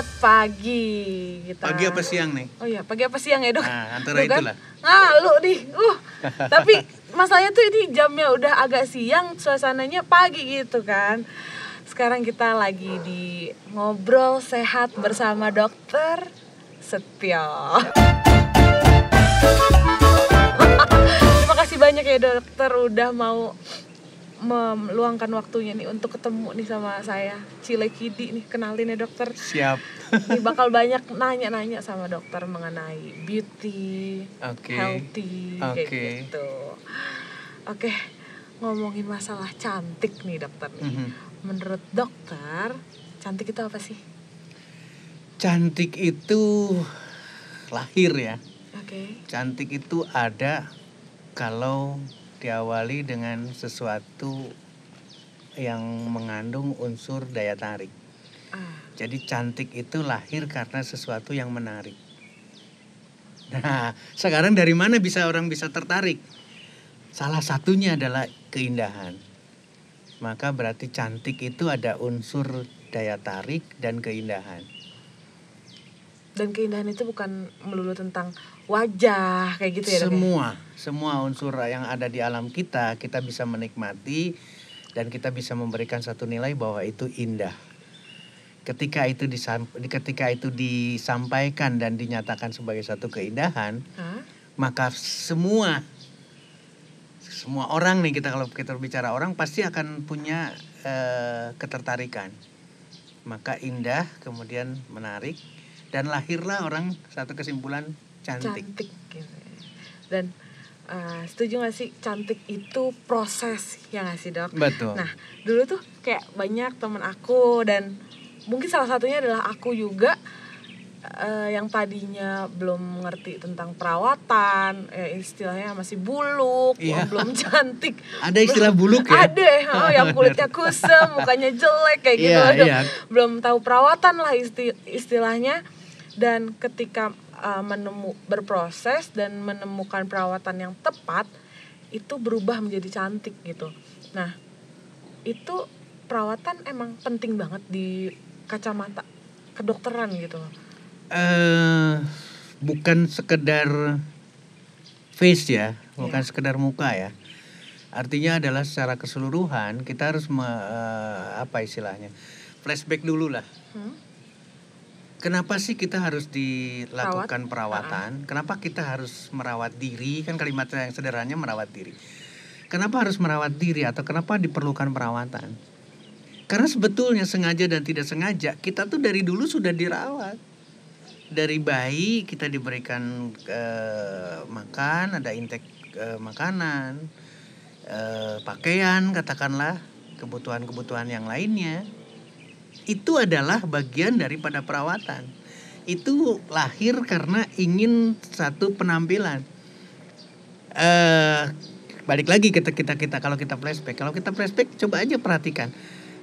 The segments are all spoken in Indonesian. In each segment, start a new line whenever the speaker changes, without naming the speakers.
Selamat pagi kita.
Pagi apa siang nih?
Oh iya, pagi apa siang ya dok?
Nah, antara itulah.
Ngalu nih. Tapi masalahnya tuh ini jamnya udah agak siang, suasananya pagi gitu kan. Sekarang kita lagi di ngobrol sehat bersama dokter Setio. Terima kasih banyak ya dokter udah mau meluangkan waktunya nih untuk ketemu nih sama saya, Cilekidi nih, kenalin ya dokter.
Siap.
Nih bakal banyak nanya-nanya sama dokter mengenai beauty, healthy, kayak gitu. Oke, ngomongin masalah cantik nih dokter nih. Menurut dokter, cantik itu apa sih?
Cantik itu lahir ya. Cantik itu ada kalau diawali dengan sesuatu yang mengandung unsur daya tarik. Jadi cantik itu lahir karena sesuatu yang menarik. Nah, sekarang dari mana orang bisa tertarik? Salah satunya adalah keindahan. Maka berarti cantik itu ada unsur daya tarik dan keindahan.
Dan keindahan itu bukan melulu tentang wajah kayak gitu ya dok?
Semua unsur yang ada di alam kita bisa menikmati dan kita bisa memberikan satu nilai bahwa itu indah. Ketika itu disampaikan dan dinyatakan sebagai satu keindahan, maka semua orang nih, kalau kita bicara orang pasti akan punya ketertarikan. Maka indah kemudian menarik dan lahirlah orang satu kesimpulan cantik
gitu. Dan setuju gak sih cantik itu proses, ya gak sih dok?
Betul.
Nah dulu tuh kayak banyak temen aku dan mungkin salah satunya adalah aku juga yang tadinya belum ngerti tentang perawatan, istilahnya masih buluk, belum cantik.
Ada istilah buluk ya?
Ada, yang kulitnya kusam, mukanya jelek kayak gitu. Belum tahu perawatan lah istilahnya. Dan ketika berproses dan menemukan perawatan yang tepat, itu berubah menjadi cantik gitu. Nah, itu perawatan emang penting banget di kacamata kedokteran gitu.
Bukan sekedar face ya, bukan sekedar muka ya. Artinya adalah secara keseluruhan kita harus flashback dulu lah. Kenapa sih kita harus dilakukan perawatan? Kenapa kita harus merawat diri? Kan kalimat yang sederhananya merawat diri. Kenapa harus merawat diri atau kenapa diperlukan perawatan? Karena sebetulnya sengaja dan tidak sengaja kita tuh dari dulu sudah dirawat. Dari bayi kita diberikan makan, ada intake makanan, pakaian katakanlah, kebutuhan-kebutuhan yang lainnya. Itu adalah bagian daripada perawatan. Itu lahir karena ingin satu penampilan. Balik lagi kita kalau kita flashback coba aja perhatikan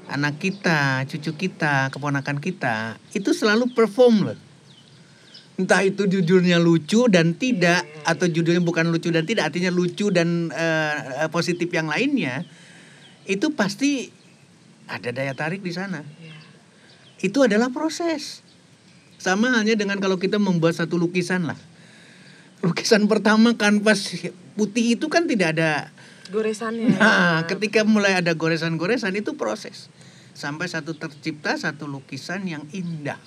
anak kita, cucu kita, keponakan kita itu selalu perform loh. Entah itu judulnya lucu dan tidak, atau judulnya bukan lucu dan tidak, artinya lucu dan positif yang lainnya, itu pasti ada daya tarik di sana. Itu adalah proses. Sama halnya dengan kalau kita membuat satu lukisan lah. Lukisan pertama kanvas putih itu kan tidak ada
goresannya.
Nah, ketika mulai ada goresan-goresan itu proses. Sampai tercipta satu lukisan yang indah.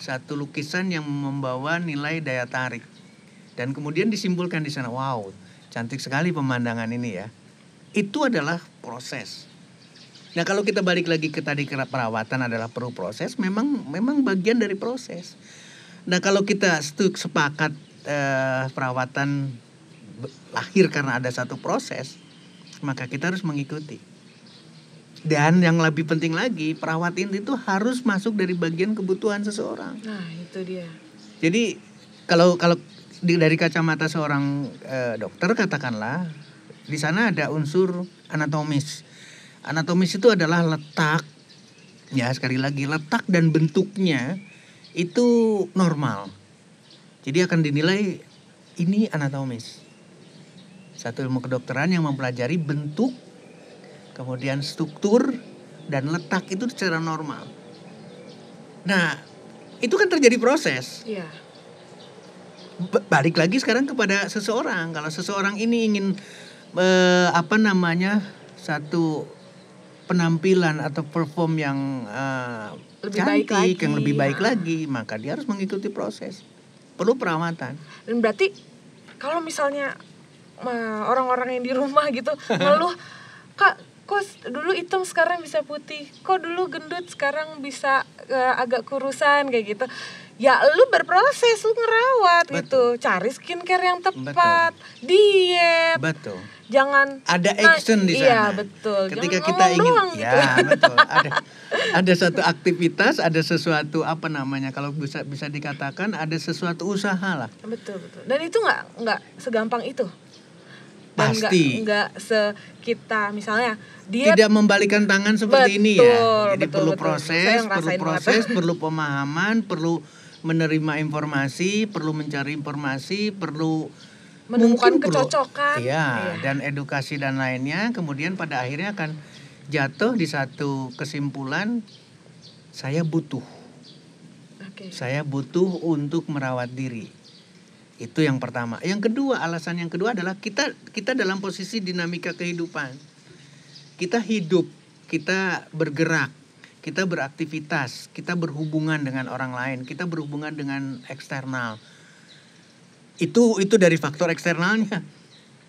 Satu lukisan yang membawa nilai daya tarik. Dan kemudian disimpulkan di sana, wow, cantik sekali pemandangan ini ya. Itu adalah proses. Nah, kalau kita balik lagi ke tadi perawatan adalah perlu proses, memang bagian dari proses. Nah, kalau kita sepakat perawatan lahir karena ada satu proses, maka kita harus mengikuti. Dan yang lebih penting lagi, perawatan itu harus masuk dari bagian kebutuhan seseorang.
Nah, itu dia.
Jadi kalau dari kacamata seorang dokter katakanlah, di sana ada unsur anatomis. Anatomis itu adalah letak, ya sekali lagi letak dan bentuknya itu normal. Jadi akan dinilai ini anatomis. Satu ilmu kedokteran yang mempelajari bentuk, kemudian struktur dan letak itu secara normal. Nah, itu kan terjadi proses.
Iya.
Balik lagi sekarang kepada seseorang. Kalau seseorang ini ingin satu penampilan atau perform yang
Lebih baik
cantik,
lagi.
yang lebih baik lagi, maka dia harus mengikuti proses. Perlu perawatan.
Dan berarti kalau misalnya orang-orang yang di rumah gitu ngeluh, Kak, kok dulu hitam sekarang bisa putih, kok dulu gendut sekarang bisa agak kurusan kayak gitu. Ya lu berproses, lu ngerawat.
Betul.
Gitu, cari skincare yang tepat, diet.
Betul.
Jangan
ada action di sana.
Iya, betul.
Ketika
jangan
kita ingin
doang,
ya
gitu.
betul. Ada satu aktivitas, ada sesuatu kalau bisa dikatakan ada sesuatu usaha lah.
Betul. Dan itu nggak segampang itu. Dan
Pasti.
nggak kita misalnya dia
tidak membalikan tangan seperti ini ya. Jadi
betul.
proses, perlu pemahaman, perlu menerima informasi, perlu mencari informasi, perlu
menemukan kecocokan.
Iya, dan edukasi dan lainnya. Kemudian pada akhirnya akan jatuh di satu kesimpulan, saya butuh. Saya butuh untuk merawat diri. Itu yang pertama. Yang kedua, alasan yang kedua adalah kita dalam posisi dinamika kehidupan. Kita hidup, kita bergerak, kita beraktivitas, kita berhubungan dengan orang lain, kita berhubungan dengan eksternal. Itu dari faktor eksternalnya.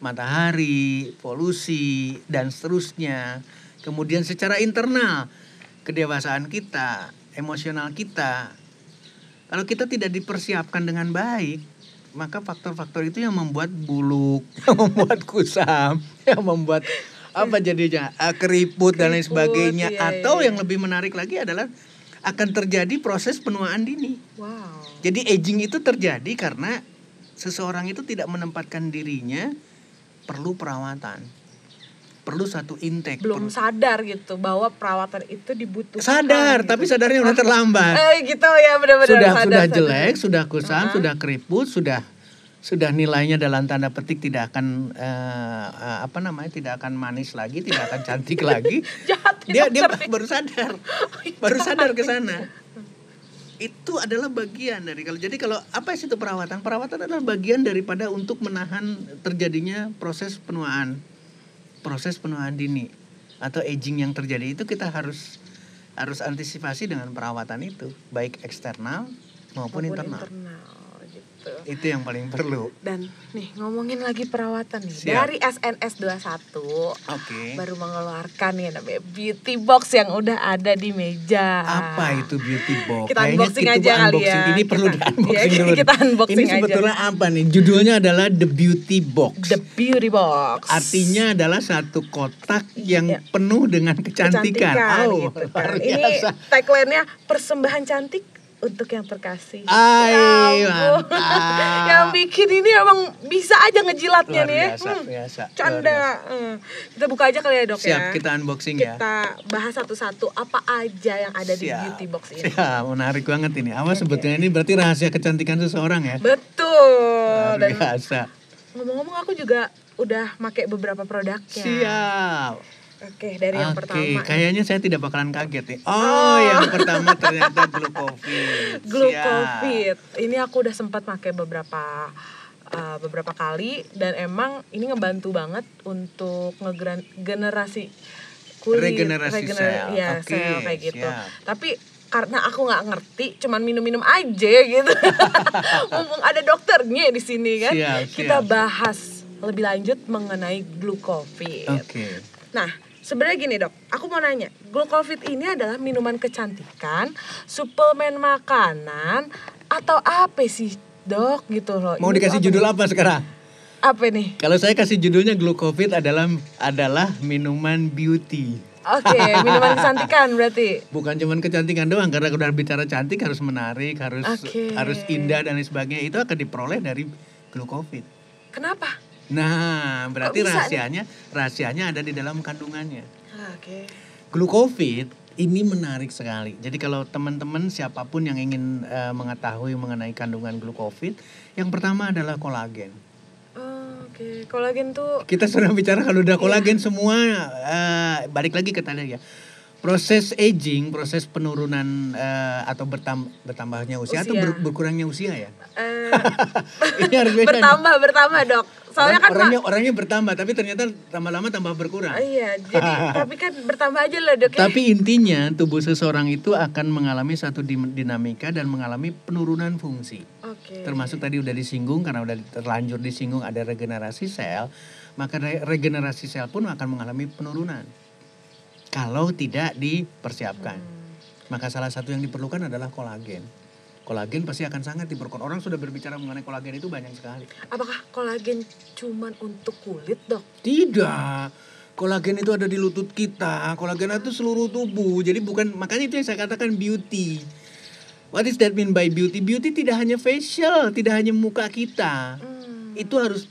Matahari, polusi, dan seterusnya. Kemudian secara internal, kedewasaan kita, emosional kita. Kalau kita tidak dipersiapkan dengan baik, maka faktor-faktor itu yang membuat buluk, yang membuat kusam, yang membuat jadinya keriput dan lain sebagainya.
Iya,
Atau
iya.
yang lebih menarik lagi adalah akan terjadi proses penuaan dini.
Wow.
Jadi aging itu terjadi karena seseorang itu tidak menempatkan dirinya perlu perawatan, perlu satu intake.
Belum sadar gitu bahwa perawatan itu dibutuhkan.
Sadar,
gitu.
tapi sadarnya udah terlambat.
Gitu ya, benar-benar
Sudah jelek, sudah kusam, sudah keriput, sudah nilainya dalam tanda petik tidak akan tidak akan manis lagi, tidak akan cantik lagi. dia baru sadar ke sana. Itu adalah bagian dari kalau apa sih itu perawatan? Perawatan adalah bagian daripada untuk menahan terjadinya proses penuaan dini atau aging yang terjadi. Itu kita harus antisipasi dengan perawatan itu, baik eksternal maupun internal. Gitu. Itu yang paling perlu.
Dan nih ngomongin lagi perawatan nih.
Siap.
Dari SNS 21
Oke.
baru mengeluarkan nih namanya beauty box yang udah ada di meja.
Apa itu beauty box?
Kita unboxing aja kali ya.
Ini perlu di-unboxing dulu.
Kita unboxing
ini sebetulnya
aja.
apa nih? Judulnya adalah The Beauty Box.
The Beauty Box.
Artinya adalah satu kotak yang penuh dengan kecantikan.
Gitu kan. Ini tagline-nya persembahan cantik untuk yang terkasih.
Mantap.
Yang bikin ini emang bisa aja ngejilatnya nih ya.
Biasa.
Canda. Kita buka aja kali ya, Dok.
Siap, kita unboxing ya.
Kita bahas satu-satu apa aja yang ada di beauty box ini.
Menarik banget ini. Sebetulnya ini berarti rahasia kecantikan seseorang ya.
Betul.
Luar biasa.
Ngomong-ngomong aku juga udah pakai beberapa produknya.
Siap.
Oke, dari yang pertama.
Kayaknya saya tidak bakalan kaget nih. Yang pertama ternyata Glucovit.
Glucovit. Ini aku udah sempat pakai beberapa kali dan emang ini ngebantu banget untuk ngegenerasi kulit,
regenerasi sel.
Ya,
Oke,
sel kayak gitu.
siap.
Tapi karena aku nggak ngerti, cuman minum-minum aja gitu. Mumpung ada dokternya di sini kan. Kita bahas lebih lanjut mengenai Glucovit.
Oke.
Nah, sebenarnya gini, Dok, aku mau nanya, Glucovit ini adalah minuman kecantikan, suplemen makanan, atau apa sih, Dok, gitu loh.
Mau dikasih judul apa sekarang?
Apa nih?
Kalau saya kasih judulnya Glucovit adalah minuman beauty.
Oke, minuman kecantikan berarti.
Bukan cuma kecantikan doang, karena udah bicara cantik harus menarik, harus indah dan lain sebagainya. Itu akan diperoleh dari Glucovit.
Kenapa?
Nah, berarti rahasianya ada di dalam kandungannya.
Oke.
Glucovit ini menarik sekali. Jadi kalau teman-teman siapapun yang ingin mengetahui mengenai kandungan Glucovit, yang pertama adalah kolagen.
Oke. Kolagen tuh
kita sudah bicara kalau udah kolagen semua balik lagi ke tadi ya. Proses aging, proses penurunan atau bertambahnya usia atau berkurangnya usia ya? Ini harus beda.
Bertambah dok. Soalnya
orangnya bertambah, tapi ternyata lama-lama tambah berkurang.
Iya, jadi tapi kan bertambah aja lah dok.
Tapi intinya tubuh seseorang itu akan mengalami satu dinamika dan mengalami penurunan fungsi. Termasuk tadi udah disinggung, karena udah terlanjur disinggung ada regenerasi sel, maka regenerasi sel pun akan mengalami penurunan. Kalau tidak dipersiapkan. Maka salah satu yang diperlukan adalah kolagen. Kolagen pasti akan sangat diperlukan. Orang sudah berbicara mengenai kolagen itu banyak sekali.
Apakah kolagen cuman untuk kulit dok?
Tidak. Kolagen itu ada di lutut kita. Kolagen itu seluruh tubuh. Jadi bukan, makanya itu yang saya katakan beauty. What is that mean by beauty? Beauty tidak hanya facial, tidak hanya muka kita. Itu harus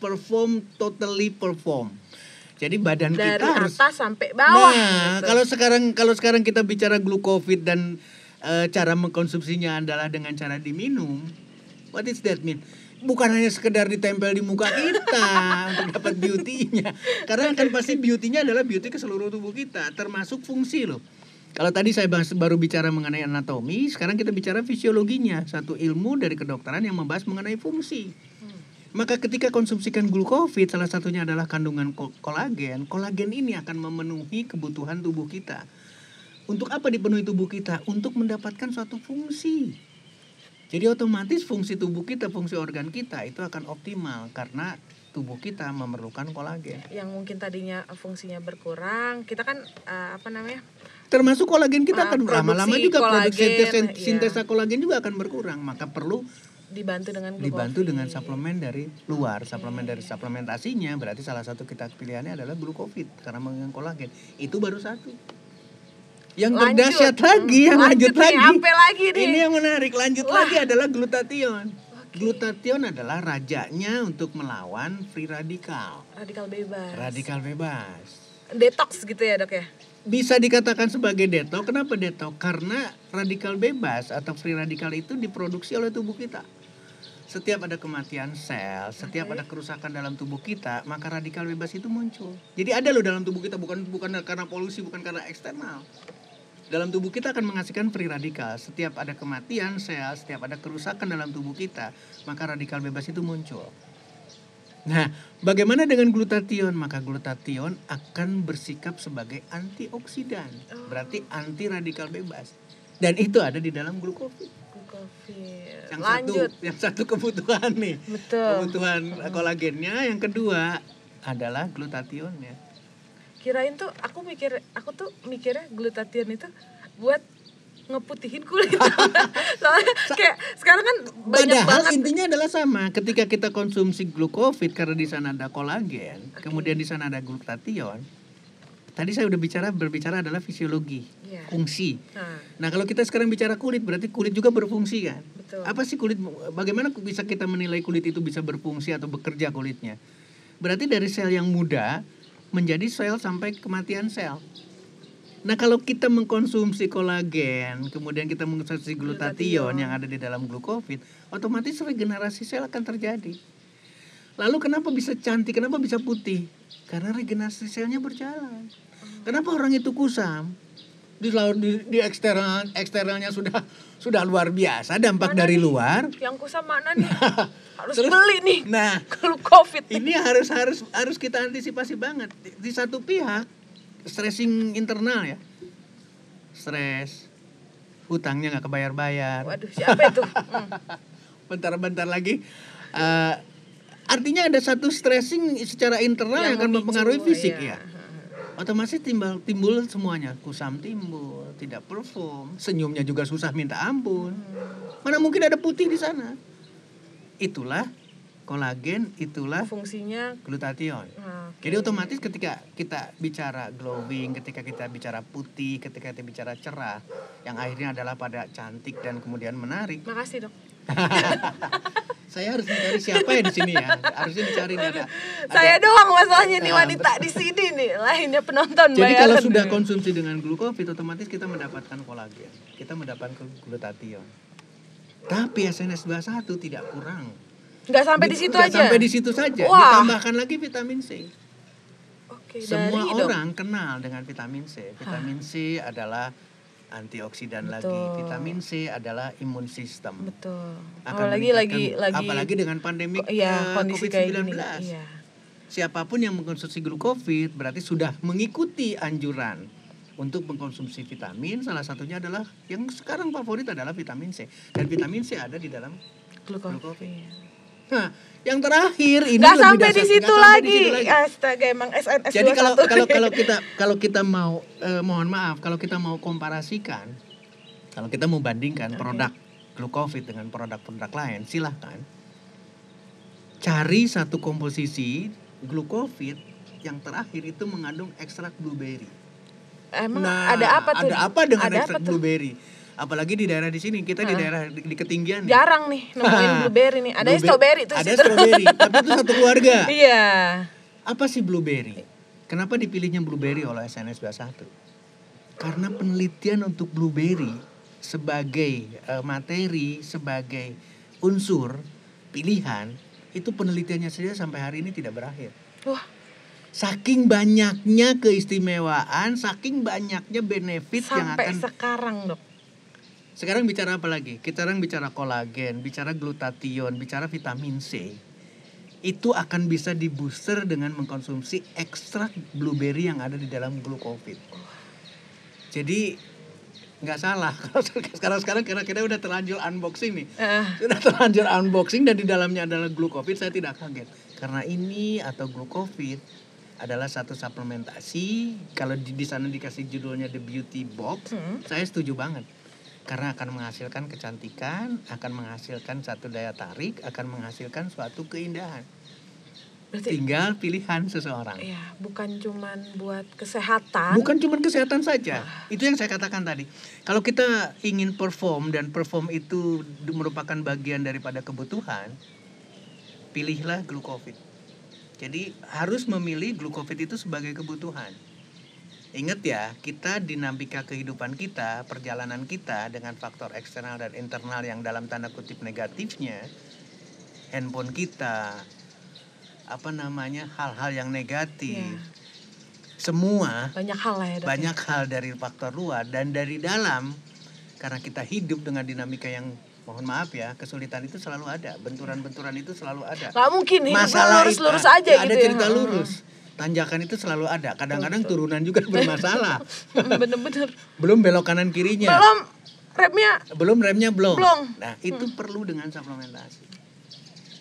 totally perform. Jadi badan
dari
kita harus
atas sampai bawah.
Nah, gitu. kalau sekarang kita bicara glukovid dan cara mengkonsumsinya adalah dengan cara diminum. What is that mean? Bukan hanya sekedar ditempel di muka kita untuk dapat beauty-nya. Karena kan pasti beauty-nya adalah beauty ke seluruh tubuh kita, termasuk fungsi loh. Kalau tadi saya baru bicara mengenai anatomi, sekarang kita bicara fisiologinya, satu ilmu dari kedokteran yang membahas mengenai fungsi. Maka ketika konsumsikan glukovid, salah satunya adalah kandungan kolagen. Kolagen ini akan memenuhi kebutuhan tubuh kita. Untuk apa dipenuhi tubuh kita? Untuk mendapatkan suatu fungsi. Jadi otomatis fungsi tubuh kita, fungsi organ kita itu akan optimal karena tubuh kita memerlukan kolagen.
Yang mungkin tadinya fungsinya berkurang, kita kan
termasuk kolagen kita akan lama-lama juga produksi sintesa kolagen juga akan berkurang. Maka perlu
dibantu dengan
suplemen dari luar. Suplemen dari suplementasinya berarti salah satu kita pilihannya adalah glukovid karena mengandung kolagen. Itu baru satu. Yang terdahsyat lagi, yang lanjut lagi. Ini yang menarik, lagi adalah glutathione. Glutathione adalah rajanya untuk melawan free radikal. Radikal bebas.
Detox gitu ya dok ya?
Bisa dikatakan sebagai detox. Kenapa detox? Karena radikal bebas atau free radikal itu diproduksi oleh tubuh kita. Setiap ada kematian sel, setiap ada kerusakan dalam tubuh kita, maka radikal bebas itu muncul. Jadi ada loh dalam tubuh kita, bukan karena polusi, bukan karena eksternal. Dalam tubuh kita akan menghasilkan free radikal. Setiap ada kematian sel, setiap ada kerusakan dalam tubuh kita, maka radikal bebas itu muncul. Nah, bagaimana dengan glutathione? Maka glutathione akan bersikap sebagai antioksidan, berarti anti radikal bebas. Dan itu ada di dalam glukovid. Yang satu kebutuhan nih.
Betul.
Kebutuhan kolagennya, yang kedua adalah glutathione-nya.
Kirain tuh aku tuh mikirnya glutathione itu buat ngeputihin kulit. Soalnya kayak sekarang kan banyak banget.
Padahal intinya adalah sama. Ketika kita konsumsi glukovid karena di sana ada kolagen, kemudian di sana ada glutathione. Tadi saya udah berbicara adalah fisiologi, fungsi. Nah, kalau kita sekarang bicara kulit, berarti kulit juga berfungsi kan?
Betul.
Apa sih kulit? Bagaimana bisa kita menilai kulit itu bisa berfungsi atau bekerja kulitnya? Berarti dari sel yang muda menjadi sel sampai kematian sel. Nah, kalau kita mengkonsumsi kolagen, kemudian kita mengkonsumsi glutathione yang ada di dalam glukovid, otomatis regenerasi sel akan terjadi. Lalu kenapa bisa cantik, kenapa bisa putih? Karena regenerasi selnya berjalan. Kenapa orang itu kusam? Di eksternalnya sudah luar biasa, dampak mana dari luar.
Yang kusam mana nih? Harus beli nih.
Nah,
glukovid.
Ini harus kita antisipasi banget. Di satu pihak stressing internal ya, stres, hutangnya nggak kebayar-bayar.
Waduh, siapa itu?
Bentar lagi. Artinya ada satu stressing secara internal yang akan mempengaruhi fisik ya. Otomatis timbul semuanya, kusam timbul, tidak perform, senyumnya juga susah minta ampun. Mana mungkin ada putih di sana? Itulah kolagen, itulah
fungsinya
glutathione. Jadi otomatis ketika kita bicara glowing, ketika kita bicara putih, ketika kita bicara cerah, yang akhirnya adalah pada cantik dan kemudian menarik.
Makasih dok.
Saya harus mencari siapa ya di sini ya. Harusnya dicari ada.
Saya doang masalahnya nih wanita di sini nih, lainnya penonton.
Jadi kalau sudah konsumsi dengan glukovid, otomatis kita mendapatkan kolagen, kita mendapatkan glutathione. Tapi SNS21 tidak kurang.
Nggak sampai di situ aja.
Sampai di situ saja. Ditambahkan lagi vitamin C. Semua orang kenal dengan vitamin C. Vitamin C adalah antioksidan lagi. Vitamin C adalah imun sistem.
Betul.
Apalagi dengan pandemi COVID-19.
Iya.
Siapapun yang mengkonsumsi glukofit berarti sudah mengikuti anjuran untuk mengkonsumsi vitamin. Salah satunya adalah yang sekarang favorit adalah vitamin C. Dan vitamin C ada di dalam glukofit. Nah, yang terakhir ini
nggak sampai di situ lagi. Astaga, emang SNS.
Jadi kalau kita mau mohon maaf, kalau kita mau komparasikan, kalau kita mau bandingkan produk glukofit dengan produk-produk lain, silahkan cari satu komposisi glukofit yang terakhir itu mengandung ekstrak blueberry.
Emang ada apa tuh?
Ada apa dengan ekstrak blueberry? Apalagi di daerah di sini, kita di daerah di ketinggian.
Jarang nih nemuin blueberry nih. Ada strawberry tuh.
Ada strawberry, tapi itu satu keluarga.
Iya.
Apa sih blueberry? Kenapa dipilihnya blueberry oleh SNS 21? Karena penelitian untuk blueberry sebagai materi, sebagai unsur pilihan, itu penelitiannya saja sampai hari ini tidak berakhir.
Wah.
Saking banyaknya keistimewaan, saking banyaknya benefit yang akan...
Sampai sekarang, Dok.
Sekarang bicara apa lagi? Kita sekarang bicara kolagen, bicara glutathione, bicara vitamin C. Itu akan bisa dibooster dengan mengkonsumsi ekstrak blueberry yang ada di dalam glukofit. Jadi nggak salah kalau sekarang kira-kira udah terlanjur unboxing nih. Sudah terlanjur unboxing dan di dalamnya adalah glukofit, saya tidak kaget. Karena ini atau glukofit adalah satu suplementasi. Kalau di sana dikasih judulnya The Beauty Box, saya setuju banget. Karena akan menghasilkan kecantikan, akan menghasilkan satu daya tarik, akan menghasilkan suatu keindahan. Berarti, tinggal pilihan seseorang.
Iya, bukan cuman buat kesehatan.
Bukan cuman kesehatan saja. Itu yang saya katakan tadi. Kalau kita ingin perform dan perform itu merupakan bagian daripada kebutuhan, pilihlah glukofit. Jadi harus memilih glukofit itu sebagai kebutuhan. Ingat ya, kita dinamika kehidupan kita, perjalanan kita dengan faktor eksternal dan internal yang dalam tanda kutip negatifnya, handphone kita, hal-hal yang negatif, semua
banyak hal lah ya, Dok,
banyak hal dari faktor luar dan dari dalam. Karena kita hidup dengan dinamika yang, mohon maaf ya, kesulitan itu selalu ada, benturan-benturan itu selalu ada.
Gak mungkin masalah lurus-lurus aja gitu.
Ada cerita lurus. Tanjakan itu selalu ada. Kadang-kadang turunan juga bermasalah.
Bener-bener.
Belum belok kanan kirinya.
Belum remnya
belum. Nah, itu perlu dengan suplementasi.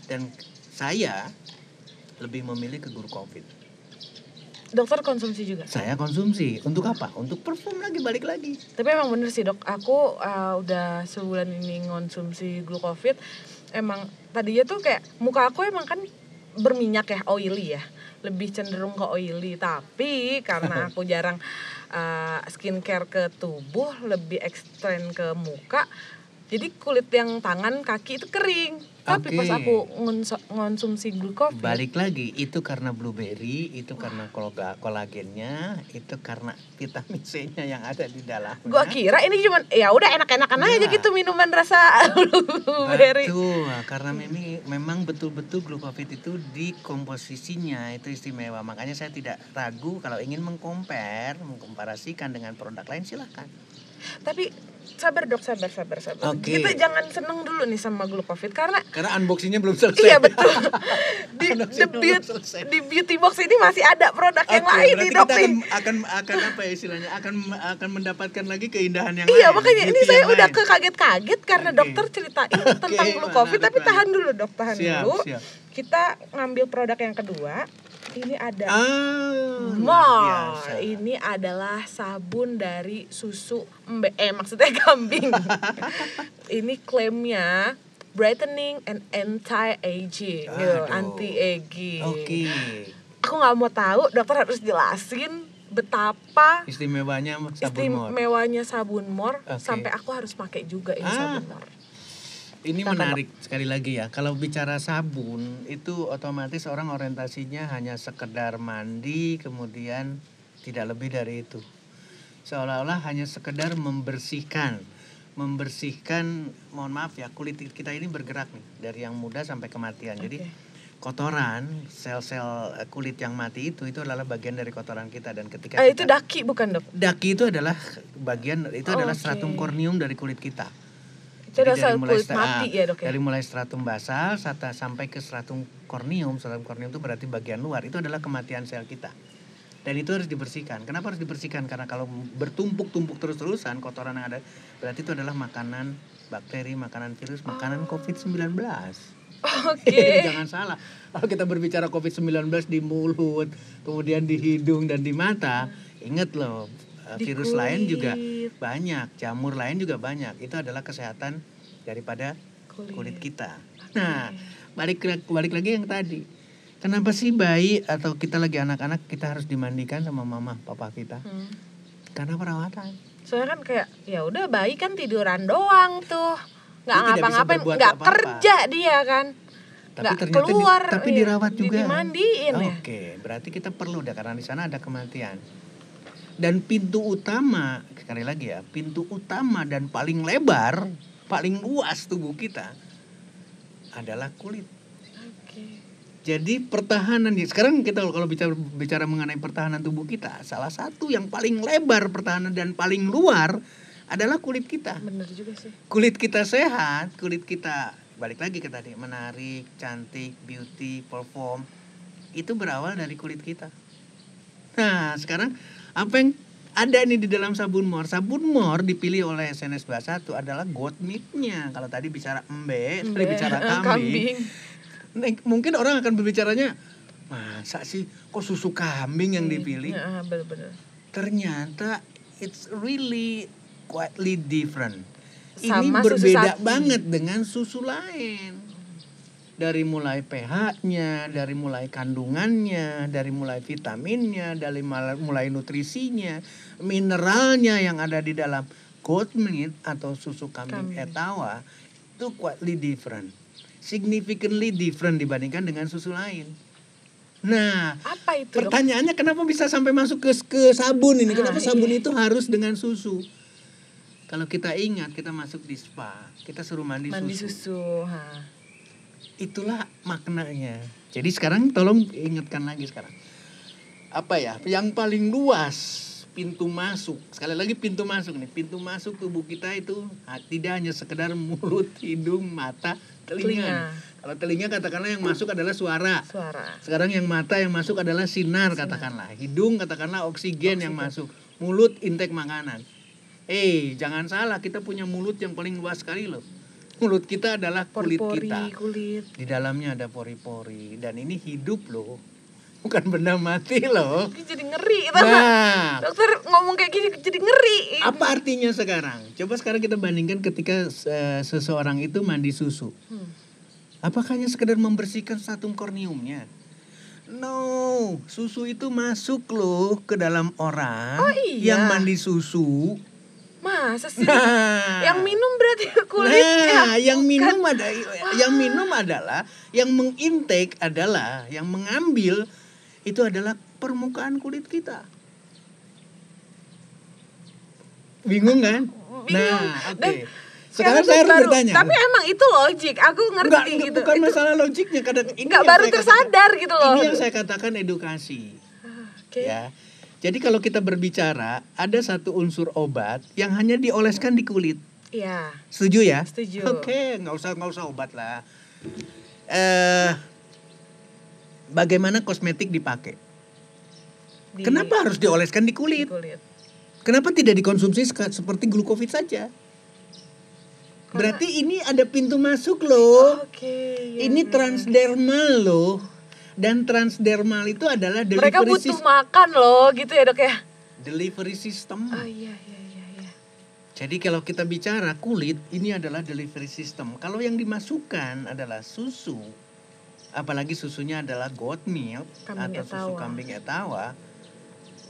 Dan saya lebih memilih ke glukofit.
Dokter konsumsi juga?
Saya konsumsi. Untuk apa? Untuk perform lagi, balik lagi.
Tapi emang bener sih, Dok. Aku udah sebulan ini ngonsumsi glukofit. Emang tadinya tuh kayak muka aku emang kan berminyak ya, oily ya. Lebih cenderung ke oily, tapi karena aku jarang skincare ke tubuh, lebih ekstren ke muka, jadi kulit yang tangan, kaki itu kering. Tapi pas aku ngonsumsi glukofit,
balik lagi, itu karena blueberry, itu karena kolagennya, itu karena vitamin C-nya yang ada di dalam.
Gua kira ini cuman ya udah enak-enakan aja gitu minuman rasa blueberry.
Betul, karena memang betul-betul glukofit itu di komposisinya itu istimewa. Makanya saya tidak ragu kalau ingin mengkomparasikan dengan produk lain, silahkan.
Tapi sabar, Dok, sabar.
Okay.
Kita jangan seneng dulu nih sama glukofit karena
unboxingnya belum selesai.
Iya, betul. Di beauty box ini masih ada produk yang lain nih, Dok.
Akan apa ya istilahnya? Akan mendapatkan lagi keindahan yang
lain. Iya, makanya ini saya udah
lain.
Kaget-kaget karena dokter ceritain tentang glukofit, tapi tahan dulu, Dok, dulu.
Siap.
Kita ngambil produk yang kedua. Ini ada ini adalah sabun dari susu maksudnya kambing. Ini klaimnya brightening and anti-aging, anti-aging.
Oke.
Aku nggak mau tahu, dokter harus jelasin betapa
istimewanya
sabun mor sampai aku harus pakai juga ini sabun mor.
Ini menarik sekali lagi ya. Kalau bicara sabun itu otomatis orang orientasinya hanya sekedar mandi, kemudian tidak lebih dari itu. Seolah-olah hanya sekedar membersihkan, mohon maaf ya, kulit kita ini bergerak nih dari yang muda sampai kematian. Jadi kotoran, sel-sel kulit yang mati itu adalah bagian dari kotoran kita. Dan ketika
itu daki bukan, Dok?
Daki itu adalah bagian, itu adalah stratum corneum dari kulit kita.
Itu dari mulai kulit mati ya, Dok ya?
Dari mulai stratum basal sampai ke stratum corneum. Stratum corneum itu berarti bagian luar. Itu adalah kematian sel kita. Dan itu harus dibersihkan. Kenapa harus dibersihkan? Karena kalau bertumpuk-tumpuk terus-terusan kotoran yang ada, berarti itu adalah makanan bakteri, makanan virus, makanan COVID-19.
Oke.
Jangan salah. Kalau kita berbicara COVID-19 di mulut, kemudian di hidung dan di mata, ingat loh, virus lain juga banyak, jamur lain juga banyak. Itu adalah kesehatan daripada kulit kita. Nah, balik lagi yang tadi. Kenapa sih bayi atau kita lagi anak-anak kita harus dimandikan sama mama papa kita? Karena perawatan.
Soalnya kan kayak ya udah bayi kan tiduran doang tuh. Nggak ngapa-ngapain, nggak kerja dia kan.
Tapi ternyata keluar, tapi dirawat juga.
Dimandiin ya.
Oke, berarti kita perlu karena di sana ada kematian. Dan pintu utama, sekali lagi ya, pintu utama dan paling lebar, paling luas tubuh kita adalah kulit.
Oke.
Jadi pertahanan, sekarang kita kalau bicara mengenai pertahanan tubuh kita, salah satu yang paling lebar pertahanan dan paling luar adalah kulit kita.
Bener juga sih.
Kulit kita sehat, kulit kita balik lagi ke tadi, menarik, cantik, beauty, perform, itu berawal dari kulit kita. Nah, sekarang apa yang ada nih di dalam sabun mor? Sabun mor dipilih oleh SNS 21 adalah goat meat-nya. Kalau tadi bicara tadi bicara kambing. Mungkin orang akan berbicaranya, masa sih kok susu kambing yang dipilih?
Ya, bener-bener.
Ternyata it's really quietly different. Ini berbeda banget dengan susu lain. Dari mulai pH-nya, dari mulai kandungannya, dari mulai vitaminnya, dari mulai nutrisinya, mineralnya yang ada di dalam goat meat atau susu kambing etawa itu quietly different. Significantly different dibandingkan dengan susu lain. Nah,
apa itu,
pertanyaannya kenapa bisa sampai masuk ke sabun ini? Kenapa sabun itu harus dengan susu? Kalau kita ingat, kita masuk di spa, kita suruh mandi susu. Itulah maknanya. Jadi sekarang tolong ingatkan lagi sekarang. Apa ya? Yang paling luas pintu masuk. Sekali lagi pintu masuk nih. Pintu masuk tubuh kita itu tidak hanya sekedar mulut, hidung, mata, telinga. Kalau telinga katakanlah yang masuk adalah suara. Sekarang yang mata yang masuk adalah sinar katakanlah. Hidung katakanlah oksigen yang masuk. Mulut intake makanan. Jangan salah, kita punya mulut yang paling luas sekali loh. Mulut kita adalah kulit kita. Di dalamnya ada pori-pori. Dan ini hidup loh. Bukan benda mati loh.
Jadi ngeri. Nah, dokter ngomong kayak gini jadi ngeri.
Apa artinya sekarang? Coba sekarang kita bandingkan ketika seseorang itu mandi susu. Apakah hanya sekedar membersihkan stratum corneumnya? No, susu itu masuk loh ke dalam orang yang mandi susu.
Masa sih? Yang minum berarti kulitnya.
Yang minum adalah, yang mengintake adalah, yang mengambil itu adalah permukaan kulit kita. Bingung kan?
Bingung.
Nah, oke. Sekarang saya harus bertanya.
Tapi emang itu logik, aku ngerti gitu.
Bukan masalah logiknya, kadang ini
nggak baru tersadar gitu loh.
Ini yang saya katakan edukasi. Ya. Jadi kalau kita berbicara, ada satu unsur obat yang hanya dioleskan di kulit.
Iya.
Setuju ya?
Setuju.
Oke, nggak usah obat lah. Bagaimana kosmetik dipakai? Kenapa harus dioleskan di kulit? Kenapa tidak dikonsumsi seperti glukovid saja? Berarti ini ada pintu masuk loh. Ini transdermal loh. Dan transdermal itu adalah delivery
mereka butuh makan loh gitu ya dok ya.
Delivery system.
Iya.
Jadi kalau kita bicara kulit, ini adalah delivery system. Kalau yang dimasukkan adalah susu, apalagi susunya adalah goat milk susu kambing etawa,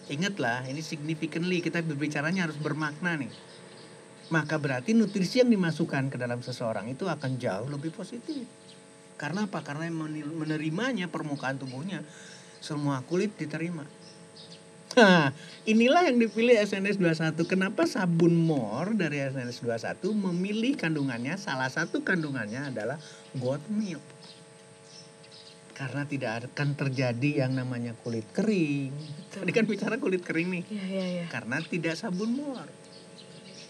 ingatlah ini significantly, kita berbicaranya harus bermakna nih. Maka berarti nutrisi yang dimasukkan ke dalam seseorang itu akan jauh lebih positif. Karena apa? Karena yang menerimanya permukaan tubuhnya, semua kulit diterima. Nah, inilah yang dipilih SNS 21. Kenapa sabun mor dari SNS 21 memilih kandungannya, salah satu kandungannya adalah goat milk. Karena tidak akan terjadi yang namanya kulit kering.
Betul.
Tadi kan bicara kulit kering nih.
Iya.
Karena tidak sabun more.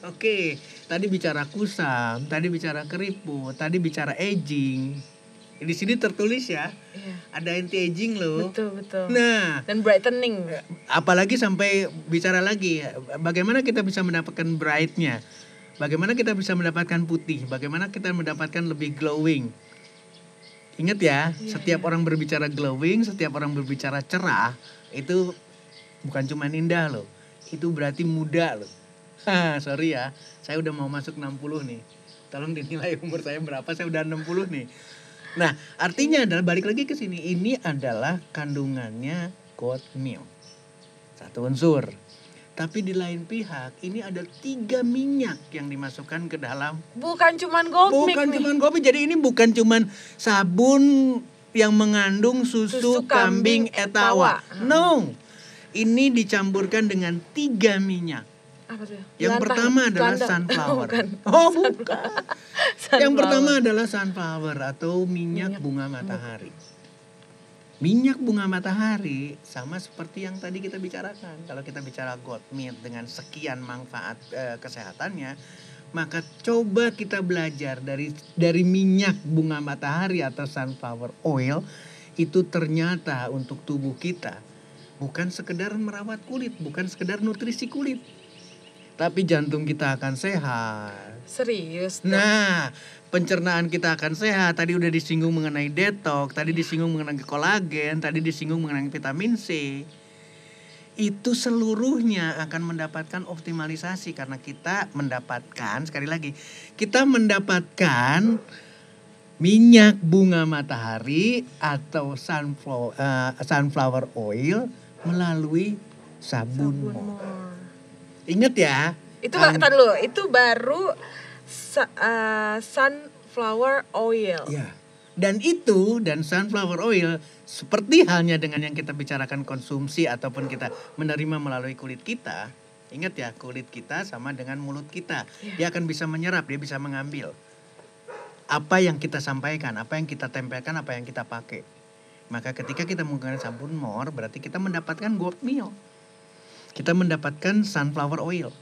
Oke, tadi bicara kusam, tadi bicara keriput, tadi bicara aging. Di sini tertulis ya,
Iya.
ada anti aging loh.
Betul.
Nah,
Dan brightening.
apalagi sampai bicara lagi, bagaimana kita bisa mendapatkan brightnya, bagaimana kita bisa mendapatkan putih, bagaimana kita mendapatkan lebih glowing. Ingat ya, setiap orang berbicara glowing, setiap orang berbicara cerah, itu bukan cuma indah loh, itu berarti muda loh. Sorry ya, saya udah mau masuk 60 nih. Tolong dinilai umur saya berapa, saya udah 60 nih. Nah, artinya adalah balik lagi ke sini, ini adalah kandungannya goat milk. Satu unsur. Tapi di lain pihak, ini ada 3 minyak yang dimasukkan ke dalam.
Bukan cuman goat milk
Bukan
nih.
cuman kopi, jadi ini bukan cuman sabun yang mengandung susu kambing etawa. No, ini dicampurkan dengan 3 minyak.
Apa tuh?
Yang pertama adalah sunflower. Oh bukan. Yang pertama adalah sunflower atau minyak bunga matahari. Minyak bunga matahari sama seperti yang tadi kita bicarakan. Kalau kita bicara goat milk dengan sekian manfaat kesehatannya, maka coba kita belajar dari minyak bunga matahari atau sunflower oil. Itu ternyata untuk tubuh kita bukan sekedar merawat kulit, bukan sekedar nutrisi kulit, tapi jantung kita akan sehat.
Serius?
Nah, pencernaan kita akan sehat. Tadi udah disinggung mengenai detox, tadi disinggung mengenai kolagen, tadi disinggung mengenai vitamin C. Itu seluruhnya akan mendapatkan optimalisasi karena kita mendapatkan, sekali lagi, kita mendapatkan minyak bunga matahari atau sunflower oil melalui sabun more. Ingat ya.
Itu itu baru sunflower oil.
Ya. Dan sunflower oil seperti halnya dengan yang kita bicarakan konsumsi ataupun kita menerima melalui kulit kita. Ingat ya, kulit kita sama dengan mulut kita. Dia akan bisa menyerap, dia bisa mengambil apa yang kita sampaikan, apa yang kita tempelkan, apa yang kita pakai. Maka ketika kita menggunakan sabun more, berarti kita mendapatkan goat milk. Kita mendapatkan sunflower oil.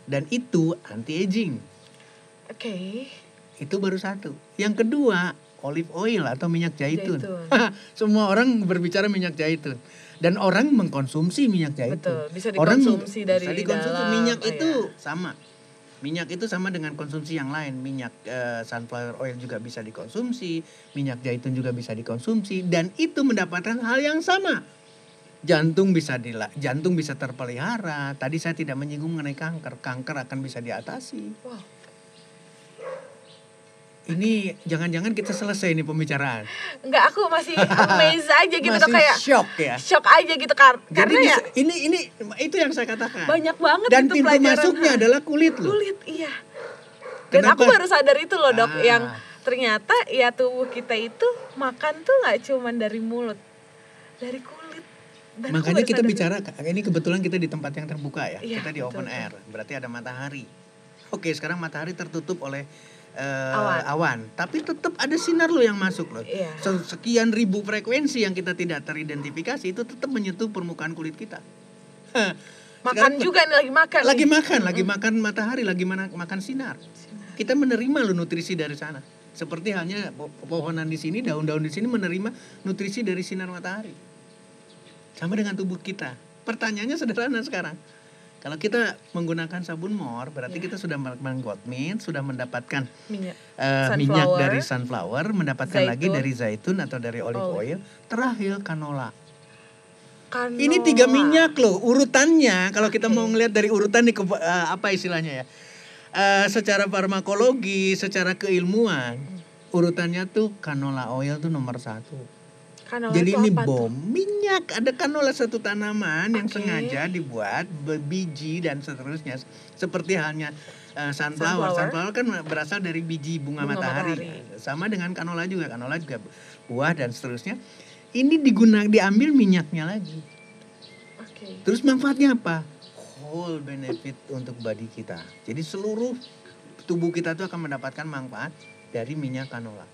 Dan itu anti-aging.
Oke.
Itu baru satu. Yang kedua, olive oil atau minyak zaitun. Semua orang berbicara minyak zaitun. Dan orang mengkonsumsi minyak zaitun.
Betul, bisa dikonsumsi dari dalam.
Minyak itu sama. Minyak itu sama dengan konsumsi yang lain. Minyak sunflower oil juga bisa dikonsumsi. Minyak zaitun juga bisa dikonsumsi. Dan itu mendapatkan hal yang sama. Jantung bisa terpelihara. Tadi saya tidak menyinggung mengenai kanker. Kanker akan bisa diatasi.
Wow.
Ini jangan-jangan kita selesai nih pembicaraan.
Enggak, aku masih amazed aja gitu.
Masih
kayak
shock ya.
Shock aja gitu karena
jadi
ya
ini itu yang saya katakan.
Banyak banget.
Dan
itu
pintu masuknya adalah kulit loh.
Kulit, iya. Dan
Kenapa?
aku baru sadar itu loh dok, yang ternyata ya tubuh kita itu makan tuh nggak cuma dari mulut, dari kulit. Dan
makanya kita bicara, ini kebetulan kita di tempat yang terbuka ya, kita di open air,
betul.
berarti ada matahari. Oke, sekarang matahari tertutup oleh
awan,
tapi tetap ada sinar loh yang masuk loh.
Iya.
Sekian ribu frekuensi yang kita tidak teridentifikasi itu tetap menyentuh permukaan kulit kita.
Makan juga nih,
lagi makan matahari, lagi makan sinar. Kita menerima loh nutrisi dari sana. Seperti halnya pohonan di sini, daun-daun di sini menerima nutrisi dari sinar matahari. Sama dengan tubuh kita. Pertanyaannya sederhana sekarang. Kalau kita menggunakan sabun more, berarti kita sudah melakukan goat milk, sudah mendapatkan minyak dari sunflower, mendapatkan lagi dari zaitun atau dari olive oil, terakhir canola. Ini 3 minyak loh urutannya. Kalau kita mau ngelihat dari urutan nih, apa istilahnya ya? Secara farmakologi, secara keilmuan, urutannya tuh canola oil tuh nomor 1.
Canola.
Jadi ini minyak, ada canola, satu tanaman yang sengaja dibuat berbiji dan seterusnya. Seperti halnya sunflower. Sunflower kan berasal dari biji bunga matahari. Sama dengan canola juga buah dan seterusnya. Ini diambil minyaknya lagi. Terus manfaatnya apa? Whole benefit untuk body kita. Jadi seluruh tubuh kita itu akan mendapatkan manfaat dari minyak canola.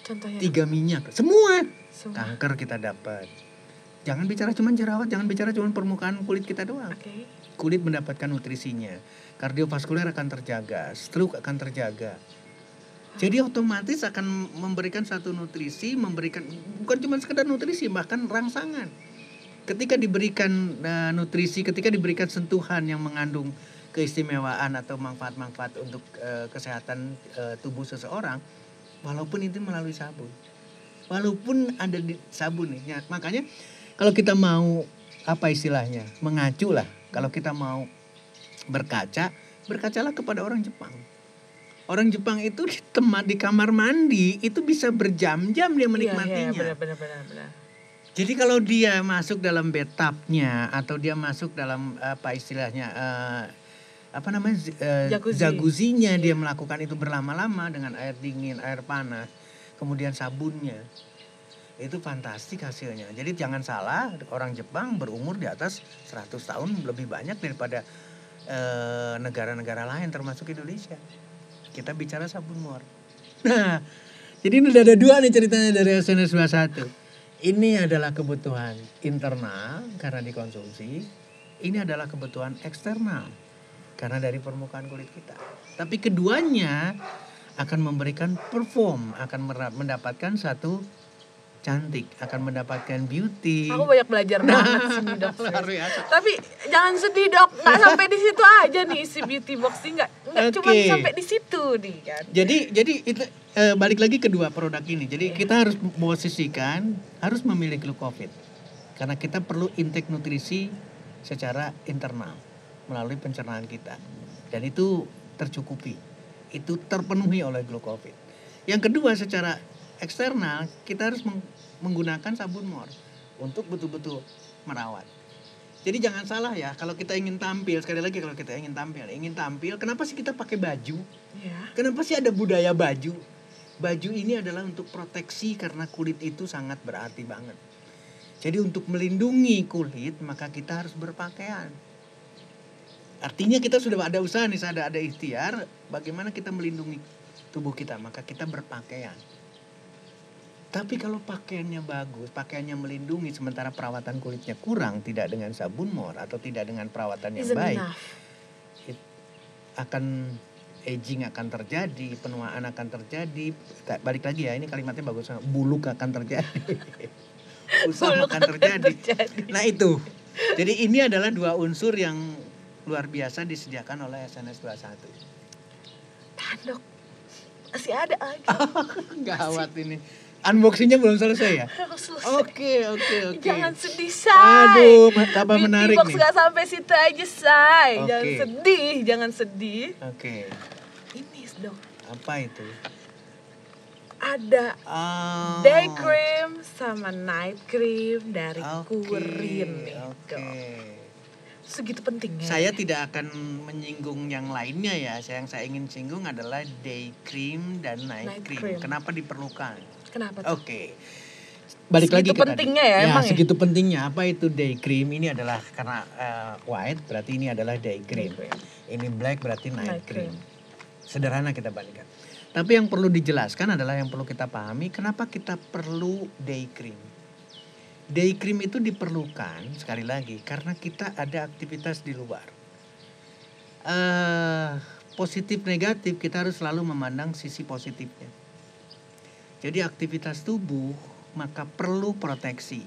Contohnya
3 minyak, semua. Kanker kita dapat. Jangan bicara cuma jerawat, jangan bicara cuma permukaan kulit kita doang. Kulit mendapatkan nutrisinya, kardiovaskuler akan terjaga, stroke akan terjaga. Jadi otomatis akan memberikan satu nutrisi, memberikan bukan cuma sekedar nutrisi, bahkan rangsangan. Ketika diberikan nutrisi, ketika diberikan sentuhan yang mengandung keistimewaan atau manfaat-manfaat untuk kesehatan tubuh seseorang, walaupun itu melalui sabun, walaupun ada di sabun nih. Makanya kalau kita mau apa istilahnya, mengacu lah. Kalau kita mau berkacalah kepada orang Jepang. Orang Jepang itu di kamar mandi itu bisa berjam-jam dia menikmatinya.
Iya, benar.
Jadi kalau dia masuk dalam bathtubnya atau dia masuk dalam apa istilahnya jacuzzinya, dia melakukan itu berlama-lama dengan air dingin, air panas, kemudian sabunnya. Itu fantastik hasilnya. Jadi jangan salah, orang Jepang berumur di atas 100 tahun lebih banyak daripada negara-negara lain termasuk Indonesia. Kita bicara sabun mor. Nah, jadi ini udah ada 2 nih ceritanya dari SNS 21. Ini adalah kebutuhan internal karena dikonsumsi. Ini adalah kebutuhan eksternal karena dari permukaan kulit kita. Tapi keduanya akan memberikan perform, akan mendapatkan satu cantik, akan mendapatkan beauty.
Aku banyak belajar banget sini dok. Tapi jangan sedih dok, nggak sampai di situ aja nih isi beauty box ini, nggak cuma sampai di situ nih kan.
Jadi itu balik lagi ke 2 produk ini. Jadi kita harus posisikan, harus memilih glucofit karena kita perlu intake nutrisi secara internal melalui pencernaan kita, dan itu tercukupi, itu terpenuhi oleh glucofit. Yang kedua secara eksternal kita harus menggunakan sabun mor untuk betul-betul merawat. Jadi jangan salah ya, kalau kita ingin tampil, sekali lagi kalau kita ingin tampil, kenapa sih kita pakai baju? Kenapa sih ada budaya baju? Baju ini adalah untuk proteksi karena kulit itu sangat berarti banget. Jadi untuk melindungi kulit maka kita harus berpakaian. Artinya kita sudah ada usaha nih, ada ikhtiar bagaimana kita melindungi tubuh kita, maka kita berpakaian. Tapi kalau pakaiannya bagus, pakaiannya melindungi sementara perawatan kulitnya kurang, tidak dengan sabun mor atau tidak dengan perawatan yang baik, akan aging akan terjadi, penuaan akan terjadi. Balik lagi ya, ini kalimatnya bagus, buluk akan terjadi. Usah akan terjadi. Nah itu. Jadi ini adalah 2 unsur yang luar biasa disediakan oleh SNS 21.
Tahan dok, masih ada lagi.
Gawat ini. Unboxingnya belum selesai ya? Oke.
Jangan sedih, Say.
Aduh, kabar menarik nih.
Beauty box gak sampai situ aja, Say. Jangan sedih.
Oke.
Ini dok.
Apa itu?
Ada day cream sama night cream dari Kurin. Segitu pentingnya.
Saya tidak akan menyinggung yang lainnya ya. Yang saya ingin singgung adalah day cream dan night cream. Kenapa diperlukan?
Kenapa tuh?
Balik
segitu
lagi ke
pentingnya
tadi.
Ya emang
segitu pentingnya. Apa itu day cream? Ini adalah karena white berarti ini adalah day cream. Ini black berarti night cream. Sederhana kita bandingkan. Tapi yang perlu dijelaskan adalah yang perlu kita pahami kenapa kita perlu day cream. Day cream itu diperlukan sekali lagi karena kita ada aktivitas di luar. Positif negatif kita harus selalu memandang sisi positifnya. Jadi aktivitas tubuh maka perlu proteksi.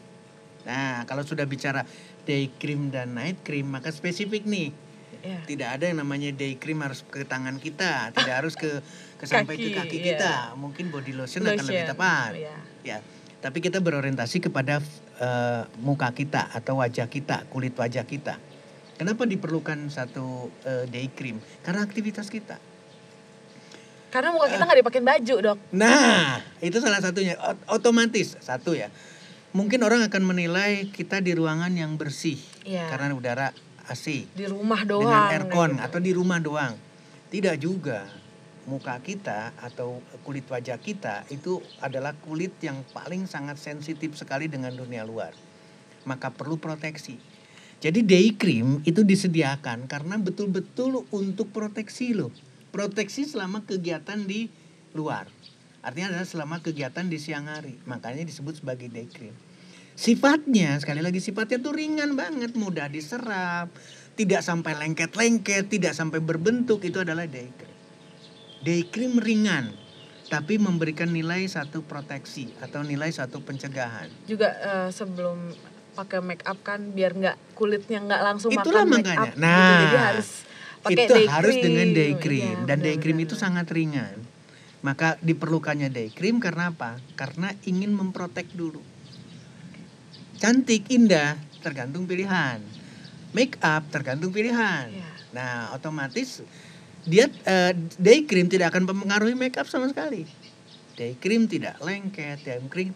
Nah kalau sudah bicara day cream dan night cream maka spesifik nih. Tidak ada yang namanya day cream harus ke tangan kita, tidak harus sampai ke kaki kita. Mungkin body lotion akan lebih tepat. Ya. Tapi kita berorientasi kepada muka kita atau wajah kita, kulit wajah kita. Kenapa diperlukan satu day cream? Karena aktivitas kita.
Karena muka kita nggak dipakein baju dok.
Nah itu salah satunya. Otomatis satu ya. Mungkin orang akan menilai kita di ruangan yang bersih karena udara AC.
Di rumah doang.
Dengan aircon gitu. Atau di rumah doang. Tidak juga. Muka kita atau kulit wajah kita itu adalah kulit yang paling sangat sensitif sekali dengan dunia luar. Maka perlu proteksi. Jadi day cream itu disediakan karena betul-betul untuk proteksi loh. Proteksi selama kegiatan di luar. Artinya adalah selama kegiatan di siang hari. Makanya disebut sebagai day cream. Sifatnya, sekali lagi sifatnya tuh ringan banget, mudah diserap, tidak sampai lengket-lengket, tidak sampai berbentuk, itu adalah day cream. Day cream ringan, tapi memberikan nilai satu proteksi atau nilai satu pencegahan.
Juga sebelum pakai make up kan biar kulitnya nggak langsung
itulah
makan
makanya.
make up. Nah, gitu. Jadi harus pakai
itu
day
harus
cream.
dengan day cream.
Ya,
dan day cream
benar.
itu sangat ringan. Maka diperlukannya day cream karena apa? Karena ingin memprotek dulu. Cantik, indah, tergantung pilihan. Make up tergantung pilihan.
Ya.
Nah, otomatis dia day cream tidak akan mempengaruhi make up sama sekali. Day cream tidak lengket,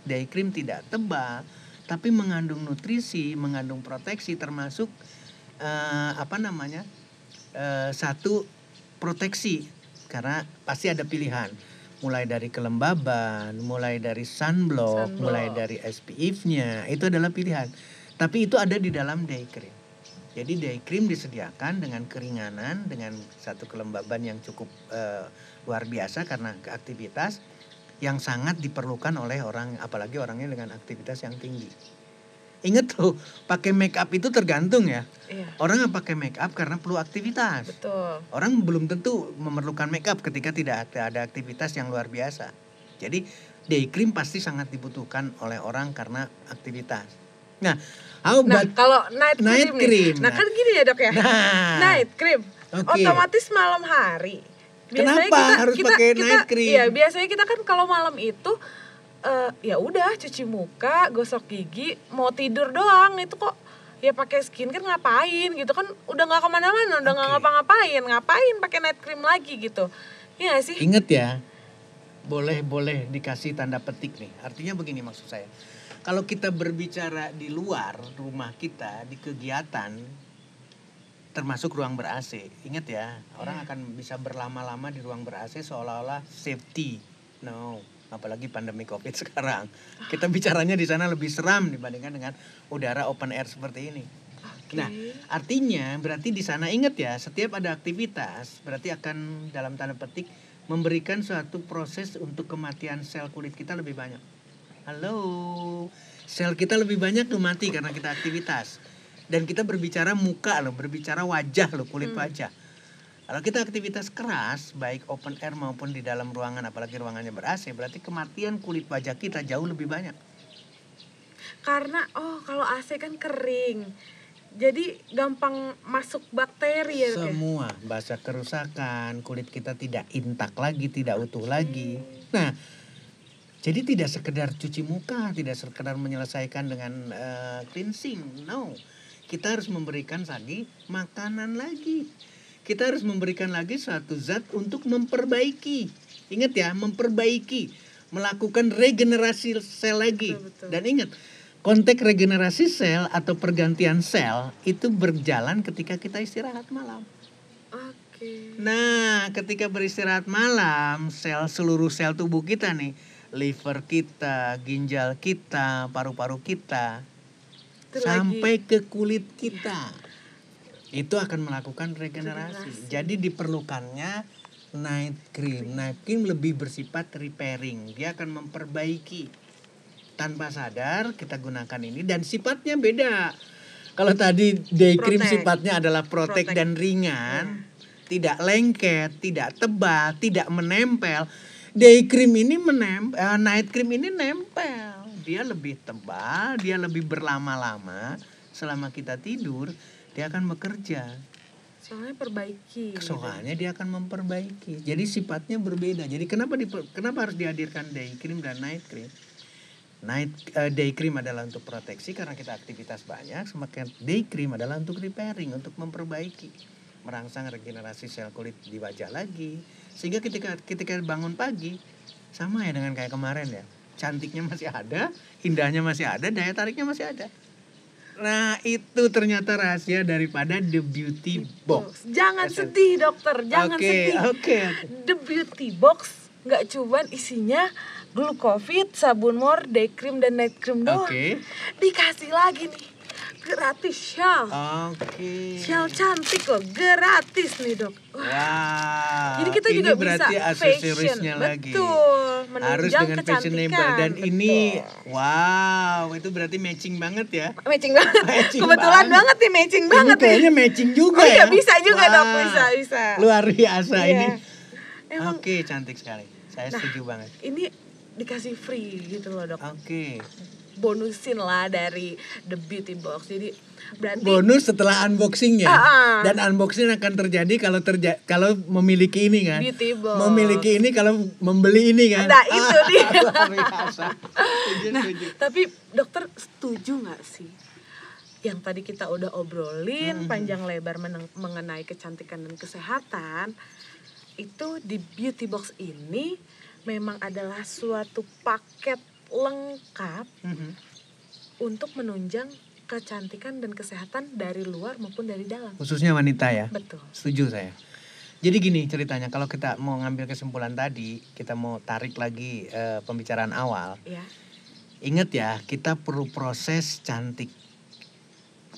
day cream tidak tebal, tapi mengandung nutrisi, mengandung proteksi, termasuk satu proteksi, karena pasti ada pilihan. Mulai dari kelembaban, mulai dari sunblock, mulai dari SPF-nya, itu adalah pilihan. Tapi itu ada di dalam day cream. Jadi day cream disediakan dengan keringanan, dengan satu kelembaban yang cukup luar biasa karena aktivitas yang sangat diperlukan oleh orang, apalagi orangnya dengan aktivitas yang tinggi. Ingat tuh, pakai make up itu tergantung ya.
Iya.
Orang yang pakai make up karena perlu aktivitas.
Betul.
Orang belum tentu memerlukan make up ketika tidak ada aktivitas yang luar biasa. Jadi day cream pasti sangat dibutuhkan oleh orang karena aktivitas. Nah,
kalau night cream. Nah, kan gini ya, Dok ya. Night cream. Okay. Otomatis malam hari.
Biasanya kenapa harus pakai night cream?
Iya, biasanya kita kan kalau malam itu ya udah cuci muka, gosok gigi, mau tidur doang. Itu kok ya pakai skincare ngapain gitu kan, udah nggak kemana-mana, udah nggak ngapain pakai night cream lagi gitu. Iya sih.
Ingat ya, boleh dikasih tanda petik nih. Artinya begini maksud saya. Kalau kita berbicara di luar rumah kita, di kegiatan, termasuk ruang ber-AC. Ingat ya, orang akan bisa berlama-lama di ruang ber-AC seolah-olah safety. No, apalagi pandemi COVID sekarang. Kita bicaranya di sana lebih seram dibandingkan dengan udara open air seperti ini. Okay. Nah, artinya berarti di sana ingat ya, setiap ada aktivitas berarti akan dalam tanda petik memberikan suatu proses untuk kematian sel kulit kita lebih banyak. Halo, sel kita lebih banyak tuh mati karena kita aktivitas. Dan kita berbicara muka loh, berbicara wajah loh, kulit wajah. Kalau kita aktivitas keras, baik open air maupun di dalam ruangan, apalagi ruangannya ber-AC, berarti kematian kulit wajah kita jauh lebih banyak.
Karena kalau AC kan kering, jadi gampang masuk bakteri ya.
Semua bahasa kerusakan, kulit kita tidak intak lagi, tidak utuh lagi. Nah, jadi tidak sekedar cuci muka, tidak sekedar menyelesaikan dengan cleansing, no. Kita harus memberikan lagi makanan lagi. Kita harus memberikan lagi suatu zat untuk memperbaiki. Ingat ya, memperbaiki, melakukan regenerasi sel lagi. Betul. Dan ingat, konteks regenerasi sel atau pergantian sel itu berjalan ketika kita istirahat malam.
Oke.
Nah, ketika beristirahat malam, seluruh sel tubuh kita nih, liver kita, ginjal kita, paru-paru kita, sampai ke kulit kita, itu akan melakukan regenerasi. Jadi diperlukannya night cream. Night cream lebih bersifat repairing. Dia akan memperbaiki. Tanpa sadar kita gunakan ini dan sifatnya beda. Kalau tadi day cream sifatnya adalah protect dan ringan, tidak lengket, tidak tebal, tidak menempel. Day cream ini night cream ini nempel. Dia lebih tebal, dia lebih berlama-lama. Selama kita tidur, dia akan bekerja. Soalnya dia akan memperbaiki. Jadi sifatnya berbeda. Jadi kenapa harus dihadirkan day cream dan night cream? Day cream adalah untuk proteksi karena kita aktivitas banyak. Semakin day cream adalah untuk repairing, untuk memperbaiki, merangsang regenerasi sel kulit di wajah lagi. Sehingga ketika bangun pagi, sama ya dengan kayak kemarin ya. Cantiknya masih ada, indahnya masih ada, daya tariknya masih ada. Nah, itu ternyata rahasia daripada The Beauty Box.
Jangan sedih, dokter. Jangan sedih.
Okay.
The Beauty Box nggak cuma isinya glucovit, sabun mor, day cream dan night cream doang. Dikasih lagi nih gratis Shell. Shell cantik loh, gratis nih dok.
Wow.
Jadi kita
ini
juga
berarti
bisa
aksesorisnya lagi.
Betul.
Harus dengan fashionable dan
betul.
ini wow, itu berarti matching banget ya.
Matching banget.
Matching
Kebetulan banget nih matching banget.
Ini kayaknya matching juga
iya,
ya.
bisa juga
wow.
dok, bisa.
Luar biasa
iya.
ini.
Emang,
Oke, cantik sekali. Saya setuju banget.
Ini dikasih free gitu loh dok.
Oke.
Bonusin lah dari The Beauty Box. Jadi berarti
bonus setelah unboxingnya. Dan unboxing akan terjadi kalau memiliki ini kan.
Beauty Box.
Memiliki ini kalau membeli ini kan.
Nah, itu dia.
Luar biasa. Setuju.
Tapi dokter setuju nggak sih? Yang tadi kita udah obrolin panjang lebar mengenai kecantikan dan kesehatan, itu di Beauty Box ini memang adalah suatu paket lengkap untuk menunjang kecantikan dan kesehatan dari luar maupun dari dalam.
Khususnya wanita ya.
Betul.
Setuju saya. Jadi gini ceritanya, kalau kita mau ngambil kesimpulan tadi, kita mau tarik lagi pembicaraan awal.
Ya.
Ingat ya, kita perlu proses cantik.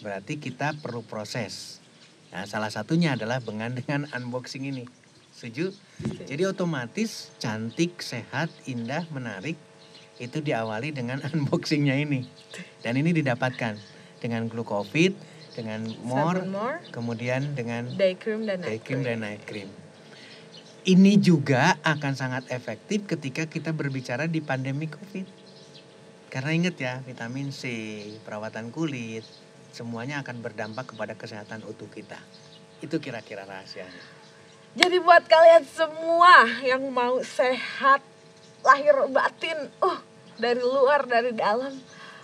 Berarti kita perlu proses. Nah, salah satunya adalah dengan unboxing ini. Setuju? Jadi otomatis cantik, sehat, indah, menarik itu diawali dengan unboxingnya ini. Dan ini didapatkan dengan Glucovit, dengan More, kemudian dengan
day cream dan
night cream. Ini juga akan sangat efektif ketika kita berbicara di pandemi COVID. Karena ingat ya, vitamin C, perawatan kulit, semuanya akan berdampak kepada kesehatan utuh kita. Itu kira-kira rahasianya.
Jadi buat kalian semua yang mau sehat lahir batin, dari luar dari dalam,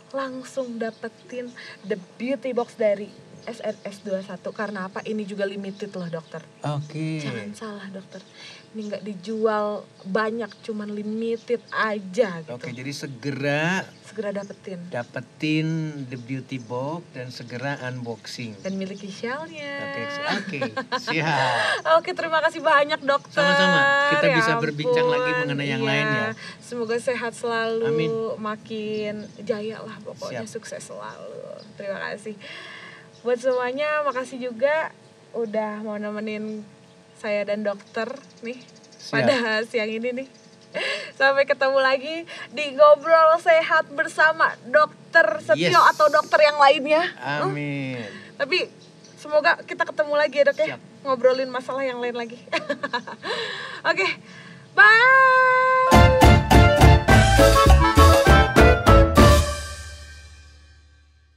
langsung dapetin The Beauty Box dari SNS 21. Karena apa? Ini juga limited loh dokter.
Oke.
Jangan salah dokter. Ini nggak dijual banyak, cuman limited aja gitu.
Oke, jadi segera dapetin The Beauty Box dan segera unboxing.
Dan miliki shellnya.
Oke, siap.
Oke, terima kasih banyak dokter.
Sama-sama. Kita bisa berbincang lagi mengenai yang lain ya.
Semoga sehat selalu.
Amin.
Makin jaya lah pokoknya. Siap. Sukses selalu. Terima kasih. Buat semuanya, makasih juga udah mau nemenin saya dan dokter nih. Siap. Pada siang ini nih. Sampai ketemu lagi di Ngobrol Sehat bersama Dokter Setio atau dokter yang lainnya.
Amin.
Tapi semoga kita ketemu lagi ya dok ya. Siap. Ngobrolin masalah yang lain lagi. Oke, bye.